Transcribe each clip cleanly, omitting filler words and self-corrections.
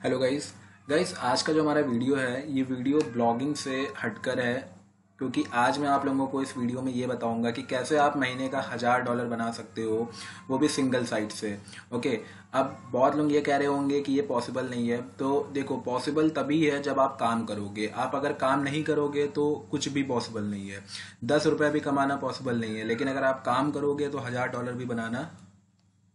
Hello guys. आज का जो हमारा वीडियो है ये वीडियो ब्लॉगिंग से हटकर है, क्योंकि आज मैं आप लोगों को इस वीडियो में ये बताऊंगा कि कैसे आप महीने का $1000 बना सकते हो, वो भी सिंगल साइट से। ओके। अब बहुत लोग ये कह रहे होंगे कि ये पॉसिबल नहीं है, तो देखो पॉसिबल तभी है जब आप काम करोगे। आप अगर काम नहीं करोगे तो कुछ भी पॉसिबल नहीं है। 10 रुपये भी कमाना पॉसिबल नहीं है, लेकिन अगर आप काम करोगे तो $1000 भी बनाना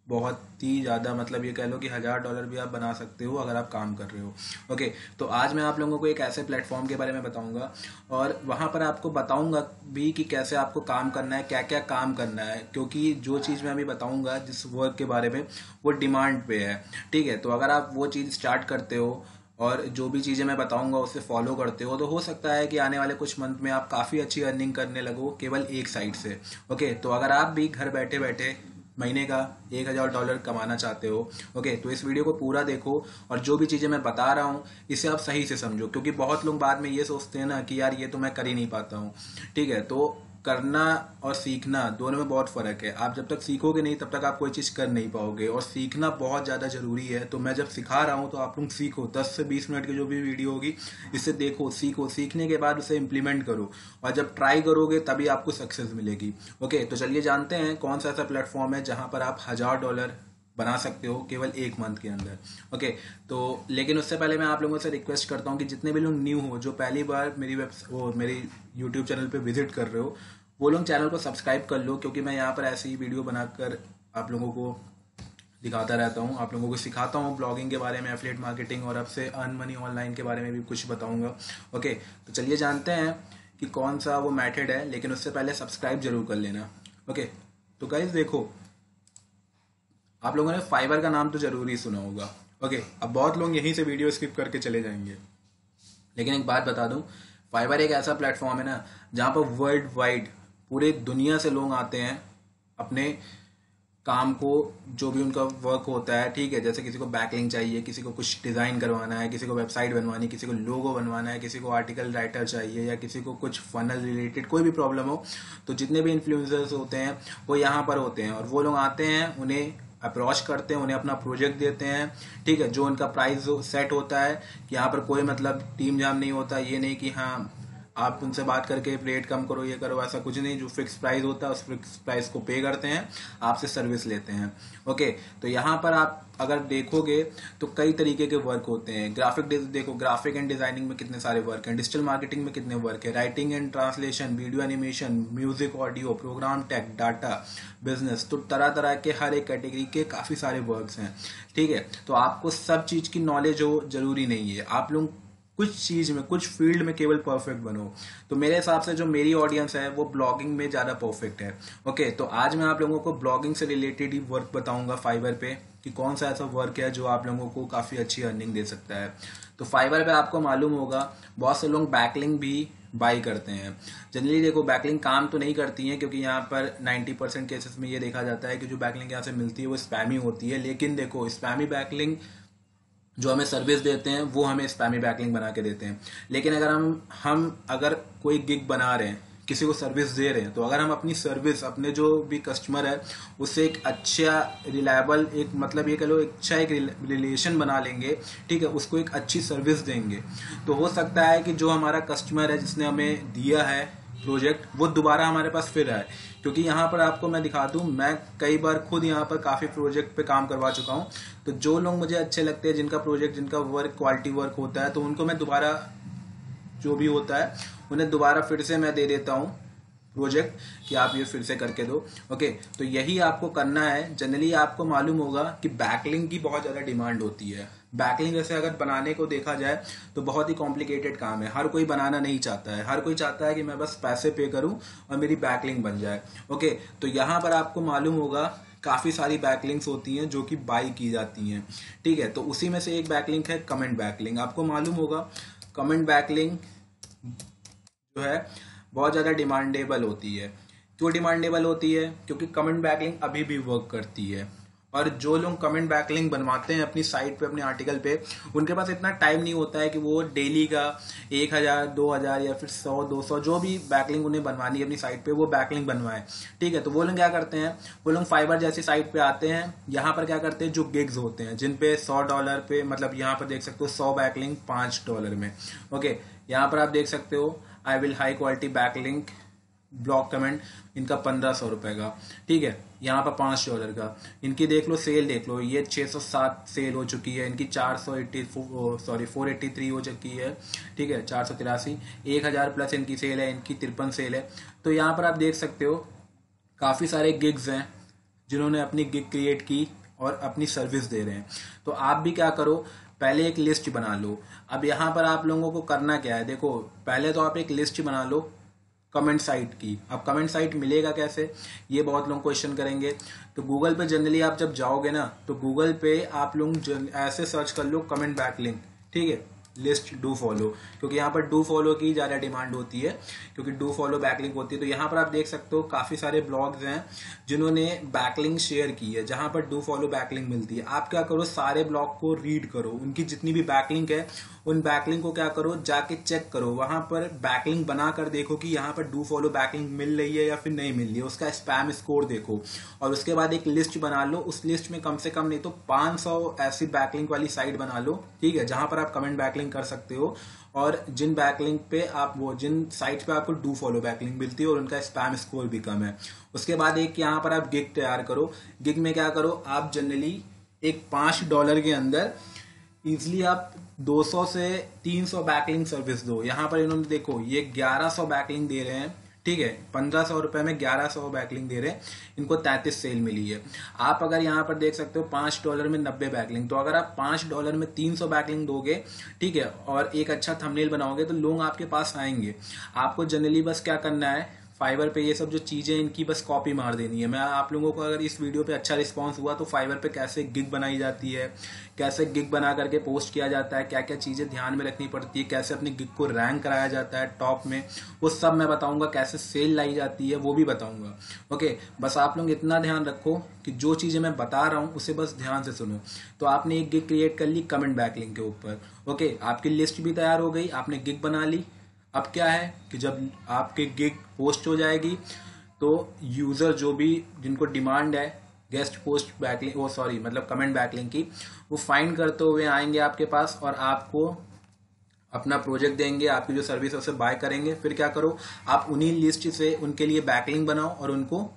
बहुत ही ज़्यादा, मतलब ये कह लो कि $1000 भी आप बना सकते हो अगर आप काम कर रहे हो। ओके। तो आज मैं आप लोगों को एक ऐसे प्लेटफॉर्म के बारे में बताऊंगा, और वहाँ पर आपको बताऊंगा भी कि कैसे आपको काम करना है, क्या क्या काम करना है, क्योंकि जो चीज़ मैं अभी बताऊंगा जिस वर्क के बारे में, वो डिमांड पे है। ठीक है। तो अगर आप वो चीज़ स्टार्ट करते हो और जो भी चीज़ें मैं बताऊंगा उसे फॉलो करते हो, तो हो सकता है कि आने वाले कुछ मंथ में आप काफ़ी अच्छी अर्निंग करने लगो केवल एक साइट से। ओके। तो अगर आप भी घर बैठे बैठे महीने का $1000 कमाना चाहते हो, ओके, तो इस वीडियो को पूरा देखो, और जो भी चीज़ें मैं बता रहा हूँ इसे आप सही से समझो, क्योंकि बहुत लोग बाद में ये सोचते हैं ना कि यार ये तो मैं कर ही नहीं पाता हूँ। ठीक है। तो करना और सीखना दोनों में बहुत फ़र्क है। आप जब तक सीखोगे नहीं तब तक आप कोई चीज़ कर नहीं पाओगे, और सीखना बहुत ज़्यादा ज़रूरी है। तो मैं जब सिखा रहा हूँ तो आप लोग सीखो। 10 से 20 मिनट की जो भी वीडियो होगी इसे देखो, सीखो, सीखने के बाद उसे इम्प्लीमेंट करो, और जब ट्राई करोगे तभी आपको सक्सेस मिलेगी। ओके। तो चलिए जानते हैं कौन सा ऐसा प्लेटफॉर्म है जहां पर आप $1000 बना सकते हो केवल एक मंथ के अंदर। ओके। तो लेकिन उससे पहले मैं आप लोगों से रिक्वेस्ट करता हूँ कि जितने भी लोग न्यू हो, जो पहली बार मेरी यूट्यूब चैनल पे विजिट कर रहे हो, वो लोग चैनल को सब्सक्राइब कर लो, क्योंकि मैं यहाँ पर ऐसी ही वीडियो बनाकर आप लोगों को दिखाता रहता हूँ, आप लोगों को सिखाता हूँ ब्लॉगिंग के बारे में, एफिलिएट मार्केटिंग, और अब से अर्न मनी ऑनलाइन के बारे में भी कुछ बताऊंगा। ओके। तो चलिए जानते हैं कि कौन सा वो मेथड है, लेकिन उससे पहले सब्सक्राइब जरूर कर लेना। ओके। तो गाइज देखो, आप लोगों ने फाइवर का नाम तो जरूर ही सुना होगा। ओके। अब बहुत लोग यहीं से वीडियो स्किप करके चले जाएंगे, लेकिन एक बात बता दूं, फाइवर एक ऐसा प्लेटफॉर्म है ना जहां पर वर्ल्ड वाइड पूरे दुनिया से लोग आते हैं अपने काम को, जो भी उनका वर्क होता है। ठीक है। जैसे किसी को बैकलिंक चाहिए, किसी को कुछ डिज़ाइन करवाना है, किसी को वेबसाइट बनवानी, किसी को लोगो बनवाना है, किसी को आर्टिकल राइटर चाहिए, या किसी को कुछ फनल रिलेटेड कोई भी प्रॉब्लम हो, तो जितने भी इन्फ्लुएंसर्स होते हैं वो यहाँ पर होते हैं, और वो लोग आते हैं, उन्हें अप्रोच करते हैं, उन्हें अपना प्रोजेक्ट देते हैं। ठीक है। जो उनका प्राइस सेट होता है, यहाँ पर कोई मतलब टीम जाम नहीं होता, ये नहीं कि हाँ आप उनसे बात करके रेट कम करो, ये करो, ऐसा कुछ नहीं। जो फिक्स प्राइस होता है उस फिक्स प्राइस को पे करते हैं, आपसे सर्विस लेते हैं। ओके। तो यहाँ पर आप अगर देखोगे तो कई तरीके के वर्क होते हैं। देखो, ग्राफिक एंड डिजाइनिंग में कितने सारे वर्क हैं, डिजिटल मार्केटिंग में कितने वर्क है, writing and translation, video animation, music, audio, program tech, data, business, तो तरह तरह के हर एक कैटेगरी के काफी सारे वर्क्स हैं। ठीक है। तो आपको सब चीज की नॉलेज हो जरूरी नहीं है, आप लोग कुछ चीज में, कुछ फील्ड में केवल परफेक्ट बनो। तो मेरे हिसाब से जो मेरी ऑडियंस है वो ब्लॉगिंग में ज्यादा परफेक्ट है। ओके। तो आज मैं आप लोगों को ब्लॉगिंग से रिलेटेड ही वर्क बताऊंगा फाइवर पे, कि कौन सा ऐसा वर्क है जो आप लोगों को काफी अच्छी अर्निंग दे सकता है। तो फाइवर पे आपको मालूम होगा बहुत से लोग बैकलिंक भी बाई करते हैं। जनरली देखो, बैकलिंक काम तो नहीं करती है, क्योंकि यहाँ पर 90% केसेस में ये देखा जाता है कि जो बैकलिंक यहाँ से मिलती है वो स्पैमी होती है। लेकिन देखो, स्पैमी बैकलिंक जो हमें सर्विस देते हैं वो हमें स्पैमी बैकलिंक बना के देते हैं। लेकिन अगर हम अगर कोई गिग बना रहे हैं, किसी को सर्विस दे रहे हैं, तो अगर हम अपनी सर्विस, अपने जो भी कस्टमर है उससे एक अच्छा रिलायबल, एक मतलब ये कह लो अच्छा एक रिलेशन बना लेंगे, ठीक है, उसको एक अच्छी सर्विस देंगे, तो हो सकता है कि जो हमारा कस्टमर है जिसने हमें दिया है प्रोजेक्ट, वो दोबारा हमारे पास फिर आए। क्योंकि यहाँ पर आपको मैं दिखा दूं, मैं कई बार खुद यहाँ पर काफी प्रोजेक्ट पे काम करवा चुका हूँ। तो जो लोग मुझे अच्छे लगते हैं, जिनका प्रोजेक्ट, जिनका वर्क क्वालिटी वर्क होता है, तो उनको मैं दोबारा, जो भी होता है, उन्हें दोबारा फिर से मैं दे देता हूँ प्रोजेक्ट, कि आप ये फिर से करके दो। ओके। तो यही आपको करना है। जनरली आपको मालूम होगा कि बैकलिंक की बहुत ज्यादा डिमांड होती है। बैकलिंक जैसे अगर बनाने को देखा जाए तो बहुत ही कॉम्प्लिकेटेड काम है, हर कोई बनाना नहीं चाहता है। हर कोई चाहता है कि मैं बस पैसे पे करूं और मेरी बैकलिंक बन जाए। ओके। तो यहाँ पर आपको मालूम होगा काफी सारी बैकलिंक्स होती हैं जो कि बाई की जाती हैं। ठीक है। तो उसी में से एक बैकलिंक है कमेंट बैकलिंक। आपको मालूम होगा कमेंट बैकलिंक जो है बहुत ज़्यादा डिमांडेबल होती है। क्यों डिमांडेबल होती है? क्योंकि कमेंट बैकलिंक अभी भी वर्क करती है, और जो लोग कमेंट बैकलिंक बनवाते हैं अपनी साइट पे, अपने आर्टिकल पे, उनके पास इतना टाइम नहीं होता है कि वो डेली का 1000 2000 या फिर 100 200 जो भी बैकलिंक उन्हें बनवानी है अपनी साइट पे, वो बैकलिंक बनवाए। ठीक है, तो वो लोग क्या करते हैं, वो लोग फाइवर जैसी साइट पे आते हैं। यहाँ पर क्या करते हैं, जो गिग्स होते हैं जिन पे $100 पे, मतलब यहाँ पर देख सकते हो 100 बैकलिंक $5 में। ओके, यहाँ पर आप देख सकते हो I will high quality backlink blog comment, इनका 1500 रुपए का। ठीक है, यहाँ पर $5 का। इनकी देख लो सेल, देख लो ये 607 सेल हो चुकी है, इनकी 483 हो चुकी है। ठीक है, 483, 1000 प्लस इनकी सेल है, इनकी 53 सेल है। तो यहाँ पर आप देख सकते हो काफी सारे गिग्स हैं जिन्होंने अपनी गिग क्रिएट की और अपनी सर्विस दे रहे हैं। तो आप भी क्या करो, पहले एक लिस्ट बना लो। अब यहाँ पर आप लोगों को करना क्या है, देखो पहले तो आप एक लिस्ट बना लो कमेंट साइट की। अब कमेंट साइट मिलेगा कैसे, ये बहुत लोग क्वेश्चन करेंगे। तो गूगल पे जनरली आप जब जाओगे ना, तो गूगल पे आप लोग ऐसे सर्च कर लो कमेंट बैकलिंक। ठीक है, लिस्ट डू फॉलो, क्योंकि यहाँ पर डू फॉलो की ज्यादा डिमांड होती है, क्योंकि डू फॉलो बैकलिंक होती है। तो यहाँ पर आप देख सकते हो काफी सारे ब्लॉग्स हैं जिन्होंने बैकलिंक शेयर की है, जहां पर डू फॉलो बैकलिंक मिलती है। आप क्या करो, सारे ब्लॉग को रीड करो, उनकी जितनी भी बैकलिंक है उन बैकलिंक को क्या करो, जाके चेक करो, वहां पर बैकलिंक बनाकर देखो कि यहाँ पर डू फॉलो बैकलिंक मिल रही है या फिर नहीं मिल रही है, उसका स्पैम स्कोर देखो। और उसके बाद एक लिस्ट बना लो, उस लिस्ट में कम से कम नहीं तो 500 ऐसी बैकलिंक वाली साइट बना लो। ठीक है, जहां पर आप कमेंट बैकलिंक कर सकते हो, और जिन बैकलिंक पे आप वो जिन साइट्स पे आपको डू फॉलो बैकलिंक मिलती है और उनका स्पैम स्कोर भी कम है। उसके बाद एक यहाँ पर आप गिग तैयार करो। गिग में क्या करो, आप जनरली एक $5 के अंदर इजिली आप 200 से 300 बैकलिंक सर्विस दो। यहाँ पर इन्होंने देखो ये 1100 बैकलिंक दे रहे हैं। ठीक है, 1500 रुपए में 1100 बैकलिंक दे रहे हैं, इनको 33 सेल मिली है। आप अगर यहाँ पर देख सकते हो $5 में 90 बैकलिंक, तो अगर आप $5 में 300 बैकलिंक दोगे, ठीक है, और एक अच्छा थंबनेल बनाओगे, तो लोग आपके पास आएंगे। आपको जनरली बस क्या करना है, फाइवर पे ये सब जो चीजें इनकी बस कॉपी मार देनी है। मैं आप लोगों को अगर इस वीडियो पे अच्छा रिस्पांस हुआ तो फाइवर पे कैसे गिग बनाई जाती है, कैसे गिग बना करके पोस्ट किया जाता है, क्या क्या चीजें ध्यान में रखनी पड़ती है, कैसे अपनी गिग को रैंक कराया जाता है टॉप में, वो सब मैं बताऊंगा। कैसे सेल लाई जाती है वो भी बताऊंगा। ओके, बस आप लोग इतना ध्यान रखो कि जो चीजें मैं बता रहा हूँ उसे बस ध्यान से सुनो। तो आपने एक गिग क्रिएट कर ली कमेंट बैकलिंक के ऊपर। ओके, आपकी लिस्ट भी तैयार हो गई, आपने गिग बना ली। अब क्या है कि जब आपके गिग पोस्ट हो जाएगी तो यूजर जो भी जिनको डिमांड है गेस्ट पोस्ट बैकलिंक, वो सॉरी मतलब कमेंट बैकलिंक की, वो फाइंड करते हुए आएंगे आपके पास और आपको अपना प्रोजेक्ट देंगे, आपकी जो सर्विस है उसे बाय करेंगे। फिर क्या करो, आप उन्हीं लिस्ट से उनके लिए बैकलिंक बनाओ और उनको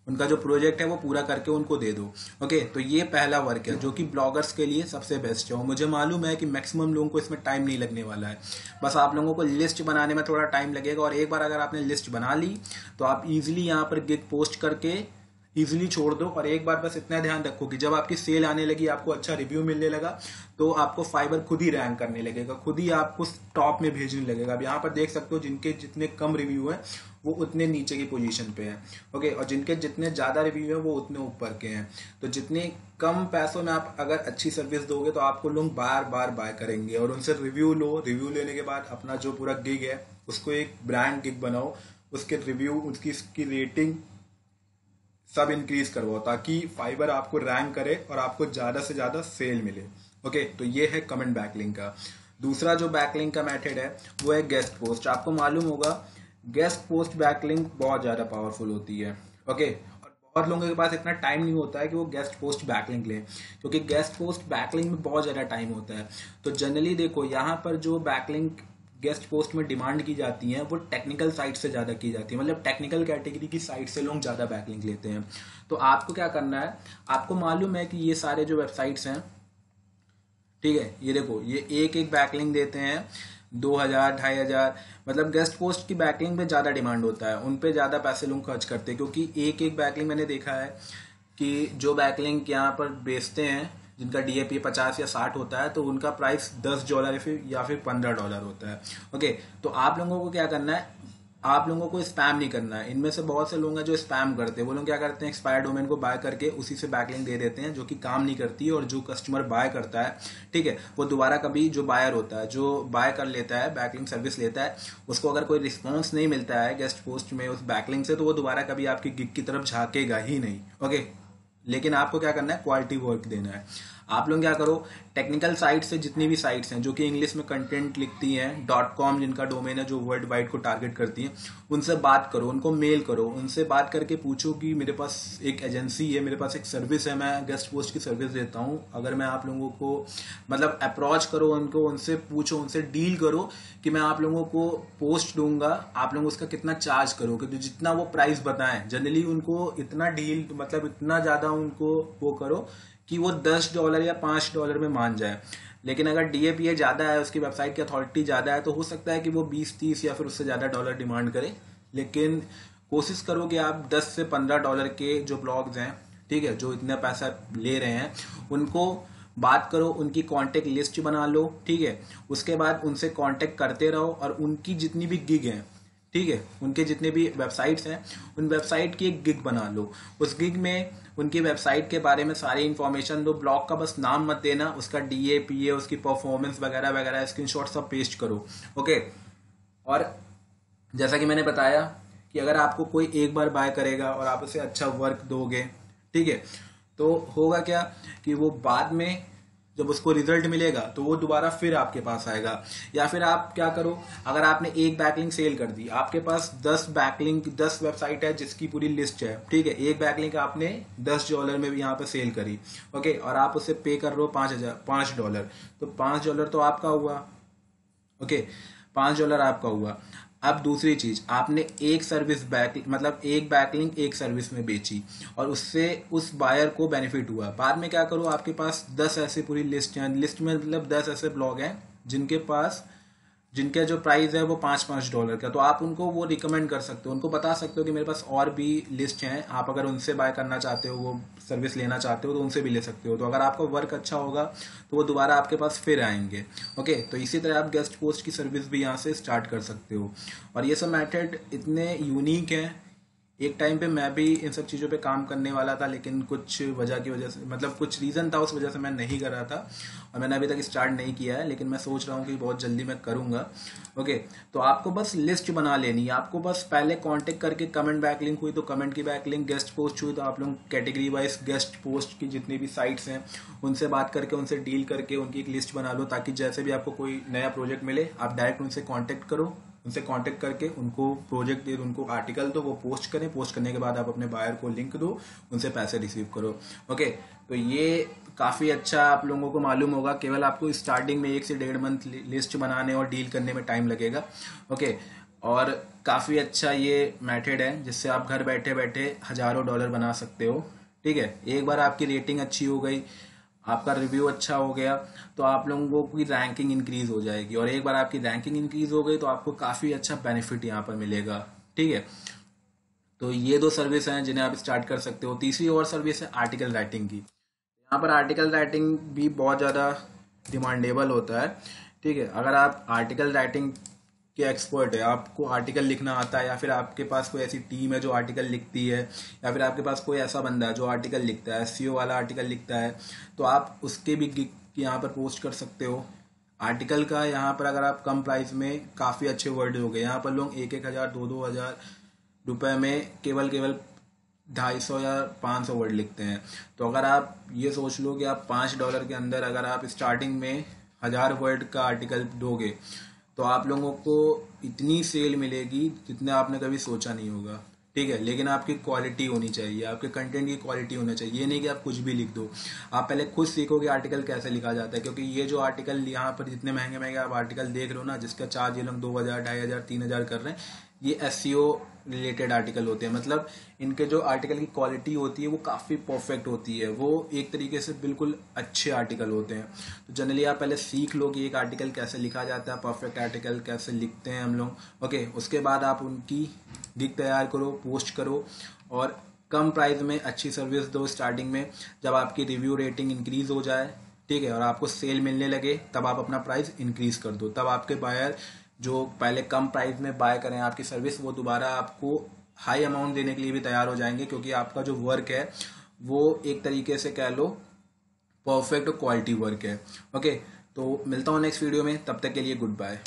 उनका जो प्रोजेक्ट है वो पूरा करके उनको दे दो। ओके, तो ये पहला वर्क है जो कि ब्लॉगर्स के लिए सबसे बेस्ट है। और मुझे मालूम है कि मैक्सिमम लोगों को इसमें टाइम नहीं लगने वाला है, बस आप लोगों को लिस्ट बनाने में थोड़ा टाइम लगेगा। और एक बार अगर आपने लिस्ट बना ली तो आप इजीली यहाँ पर गिग पोस्ट करके इजीली छोड़ दो। और एक बार बस इतना ध्यान रखो कि जब आपकी सेल आने लगी, आपको अच्छा रिव्यू मिलने लगा, तो आपको फाइवर खुद ही रैंक करने लगेगा, खुद ही आपको टॉप में भेजने लगेगा। अब यहाँ पर देख सकते हो जिनके जितने कम रिव्यू है वो उतने नीचे की पोजीशन पे है। ओके, और जिनके जितने ज्यादा रिव्यू है वो उतने ऊपर के हैं। तो जितने कम पैसों में आप अगर अच्छी सर्विस दोगे तो आपको लोग बार बार बाय करेंगे। और उनसे रिव्यू लो, रिव्यू लेने के बाद अपना जो पूरा गिग है उसको एक ब्रांड गिग बनाओ, उसके रिव्यू, उसकी रेटिंग सब इंक्रीज करवाओ ताकि फाइवर आपको रैंक करे और आपको ज्यादा से ज्यादा सेल मिले। ओके, तो ये है कमेंट बैकलिंक का। दूसरा जो बैकलिंक का मेथड है वो है गेस्ट पोस्ट। आपको मालूम होगा गेस्ट पोस्ट बैकलिंक बहुत ज्यादा पावरफुल होती है। ओके, और बहुत लोगों के पास इतना टाइम नहीं होता है कि वो गेस्ट पोस्ट बैकलिंक लें, क्योंकि गेस्ट पोस्ट बैकलिंक में बहुत ज्यादा टाइम होता है। तो जनरली देखो यहाँ पर जो बैकलिंक गेस्ट पोस्ट में डिमांड की जाती है वो टेक्निकल साइट से ज्यादा की जाती है, मतलब टेक्निकल कैटेगरी की साइट से लोग ज्यादा बैकलिंक लेते हैं। तो आपको क्या करना है, आपको मालूम है कि ये सारे जो वेबसाइट्स हैं, ठीक है, ये देखो ये एक एक बैकलिंक देते हैं 2000 2500, मतलब गेस्ट पोस्ट की बैकलिंक पे ज्यादा डिमांड होता है, उन पे ज्यादा पैसे लोग खर्च करते हैं। क्योंकि एक एक बैकलिंक मैंने देखा है कि जो बैकलिंक यहाँ पर बेचते हैं जिनका DAP 50 या 60 होता है तो उनका प्राइस $10 या फिर $15 होता है। ओके, तो आप लोगों को क्या करना है, आप लोगों को स्पैम नहीं करना है। इनमें से बहुत से लोग हैं जो स्पैम करते हैं। वो लोग क्या करते हैं, एक्सपायर डोमेन को बाय करके उसी से बैकलिंक दे देते हैं जो कि काम नहीं करती है। और जो कस्टमर बाय करता है, ठीक है, वो दोबारा कभी, जो बायर होता है जो बाय कर लेता है, बैकलिंक सर्विस लेता है, उसको अगर कोई रिस्पॉन्स नहीं मिलता है गेस्ट पोस्ट में उस बैकलिंक से, तो वो दोबारा कभी आपकी गिग की तरफ झांकेगा ही नहीं। ओके, लेकिन आपको क्या करना है, क्वालिटी वर्क देना है। आप लोग क्या करो, टेक्निकल साइट से जितनी भी साइट्स हैं जो कि इंग्लिश में कंटेंट लिखती हैं, .com जिनका डोमेन है, जो वर्ल्ड वाइड को टारगेट करती हैं, उनसे बात करो, उनको मेल करो, उनसे बात करके पूछो कि मेरे पास एक एजेंसी है, मेरे पास एक सर्विस है, मैं गेस्ट पोस्ट की सर्विस देता हूँ, अगर मैं आप लोगों को मतलब अप्रोच करो उनको, उनसे पूछो, उनसे डील करो कि मैं आप लोगों को पोस्ट दूंगा, आप लोग उसका कितना चार्ज करोगे, तो जितना वो प्राइस बताएं, जनरली उनको इतना डील मतलब इतना ज़्यादा उनको वो करो कि वो $10 या $5 में मान जाए। लेकिन अगर DAPA ज़्यादा है, उसकी वेबसाइट की अथॉरिटी ज़्यादा है, तो हो सकता है कि वो 20-30 या फिर उससे ज़्यादा डॉलर डिमांड करे। लेकिन कोशिश करो कि आप $10 से $15 के जो ब्लॉग्स हैं, ठीक है, जो इतना पैसा ले रहे हैं, उनको बात करो, उनकी कांटेक्ट लिस्ट बना लो, ठीक है। उसके बाद उनसे कांटेक्ट करते रहो और उनकी जितनी भी गिग हैं, ठीक है, उनके जितने भी वेबसाइट्स हैं, उन वेबसाइट की एक गिग बना लो। उस गिग में उनकी वेबसाइट के बारे में सारी इन्फॉर्मेशन दो, ब्लॉग का बस नाम मत देना, उसका DAPA, उसकी परफॉर्मेंस वगैरह वगैरह स्क्रीनशॉट सब पेस्ट करो, ओके। और जैसा कि मैंने बताया कि अगर आपको कोई एक बार बाय करेगा और आप उसे अच्छा वर्क दोगे, ठीक है, तो होगा क्या कि वो बाद में जब उसको रिजल्ट मिलेगा तो वो दोबारा फिर आपके पास आएगा। या फिर आप क्या करो, अगर आपने एक बैकलिंक सेल कर दी, आपके पास 10 वेबसाइट है जिसकी पूरी लिस्ट है, ठीक है, एक बैकलिंक आपने $10 में भी यहाँ पे सेल करी, ओके, और आप उसे पे कर रहे हो $5, तो $5 तो आपका हुआ, ओके, $5 आपका हुआ। अब दूसरी चीज, आपने एक सर्विस मतलब एक बैकलिंक एक सर्विस में बेची और उससे उस बायर को बेनिफिट हुआ। बाद में क्या करो, आपके पास 10 ऐसे पूरी लिस्ट हैं, लिस्ट में मतलब 10 ऐसे ब्लॉग हैं जिनके जो प्राइस है वो $5 का, तो आप उनको वो रिकमेंड कर सकते हो, उनको बता सकते हो कि मेरे पास और भी लिस्ट हैं, आप अगर उनसे बाय करना चाहते हो, वो सर्विस लेना चाहते हो, तो उनसे भी ले सकते हो। तो अगर आपका वर्क अच्छा होगा तो वो दोबारा आपके पास फिर आएंगे, ओके। तो इसी तरह आप गेस्ट पोस्ट की सर्विस भी यहाँ से स्टार्ट कर सकते हो। और ये सब मेथड इतने यूनिक हैं, एक टाइम पे मैं भी इन सब चीज़ों पे काम करने वाला था, लेकिन कुछ वजह की वजह से, मतलब कुछ रीज़न था, उस वजह से मैं नहीं कर रहा था और मैंने अभी तक स्टार्ट नहीं किया है, लेकिन मैं सोच रहा हूँ कि बहुत जल्दी मैं करूँगा, ओके। तो आपको बस लिस्ट बना लेनी है, आपको बस पहले कांटेक्ट करके, कमेंट बैकलिंक हुई तो कमेंट की बैकलिंक, गेस्ट पोस्ट हुई तो आप लोग कैटेगरी वाइज गेस्ट पोस्ट की जितनी भी साइट्स हैं उनसे बात करके, उनसे डील करके उनकी एक लिस्ट बना लो, ताकि जैसे भी आपको कोई नया प्रोजेक्ट मिले आप डायरेक्ट उनसे कॉन्टेक्ट करो, उनसे कांटेक्ट करके उनको प्रोजेक्ट दे दो, उनको आर्टिकल दो, वो पोस्ट करें, पोस्ट करने के बाद आप अपने बायर को लिंक दो, उनसे पैसे रिसीव करो, ओके। तो ये काफ़ी अच्छा आप लोगों को मालूम होगा, केवल आपको स्टार्टिंग में 1 से 1.5 मंथ लिस्ट बनाने और डील करने में टाइम लगेगा, ओके। और काफ़ी अच्छा ये मेथड है जिससे आप घर बैठे बैठे हज़ारों डॉलर बना सकते हो, ठीक है। एक बार आपकी रेटिंग अच्छी हो गई, आपका रिव्यू अच्छा हो गया, तो आप लोगों की रैंकिंग इंक्रीज हो जाएगी, और एक बार आपकी रैंकिंग इंक्रीज हो गई तो आपको काफ़ी अच्छा बेनिफिट यहाँ पर मिलेगा, ठीक है। तो ये 2 सर्विस हैं जिन्हें आप स्टार्ट कर सकते हो। तीसरी और सर्विस है आर्टिकल राइटिंग की। यहाँ पर आर्टिकल राइटिंग भी बहुत ज़्यादा डिमांडेबल होता है, ठीक है। अगर आप आर्टिकल राइटिंग के एक्सपर्ट है, आपको आर्टिकल लिखना आता है, या फिर आपके पास कोई ऐसी टीम है जो आर्टिकल लिखती है, या फिर आपके पास कोई ऐसा बंदा है जो आर्टिकल लिखता है, SEO वाला आर्टिकल लिखता है, तो आप उसके भी गिग यहाँ पर पोस्ट कर सकते हो। आर्टिकल का यहाँ पर अगर आप कम प्राइस में काफ़ी अच्छे वर्ड हो गए, यहाँ पर लोग 1,000 2,000 रुपए में केवल 250 या 500 वर्ड लिखते हैं। तो अगर आप ये सोच लो कि आप $5 के अंदर अगर आप स्टार्टिंग में 1000 वर्ड का आर्टिकल दोगे तो आप लोगों को इतनी सेल मिलेगी जितने आपने कभी सोचा नहीं होगा, ठीक है। लेकिन आपकी क्वालिटी होनी चाहिए, आपके कंटेंट की क्वालिटी होना चाहिए, ये नहीं कि आप कुछ भी लिख दो। आप पहले खुद सीखो कि आर्टिकल कैसे लिखा जाता है, क्योंकि ये जो आर्टिकल यहाँ पर जितने महंगे महंगे आप आर्टिकल देख रहे हो ना, जिसका चार्ज ये लोग 2,000 2,500 3,000 कर रहे हैं, ये SEO रिलेटेड आर्टिकल होते हैं। मतलब इनके जो आर्टिकल की क्वालिटी होती है वो काफ़ी परफेक्ट होती है, वो एक तरीके से बिल्कुल अच्छे आर्टिकल होते हैं। तो जनरली आप पहले सीख लो कि एक आर्टिकल कैसे लिखा जाता है, परफेक्ट आर्टिकल कैसे लिखते हैं हम लोग, ओके। उसके बाद आप उनकी गिग तैयार करो, पोस्ट करो और कम प्राइस में अच्छी सर्विस दो स्टार्टिंग में। जब आपकी रिव्यू रेटिंग इंक्रीज हो जाए, ठीक है, और आपको सेल मिलने लगे, तब आप अपना प्राइस इंक्रीज कर दो। तब आपके बायर जो पहले कम प्राइस में बाय करें आपकी सर्विस, वो दोबारा आपको हाई अमाउंट देने के लिए भी तैयार हो जाएंगे, क्योंकि आपका जो वर्क है वो एक तरीके से कह लो परफेक्ट क्वालिटी वर्क है, ओके। तो मिलता हूँ नेक्स्ट वीडियो में, तब तक के लिए गुड बाय।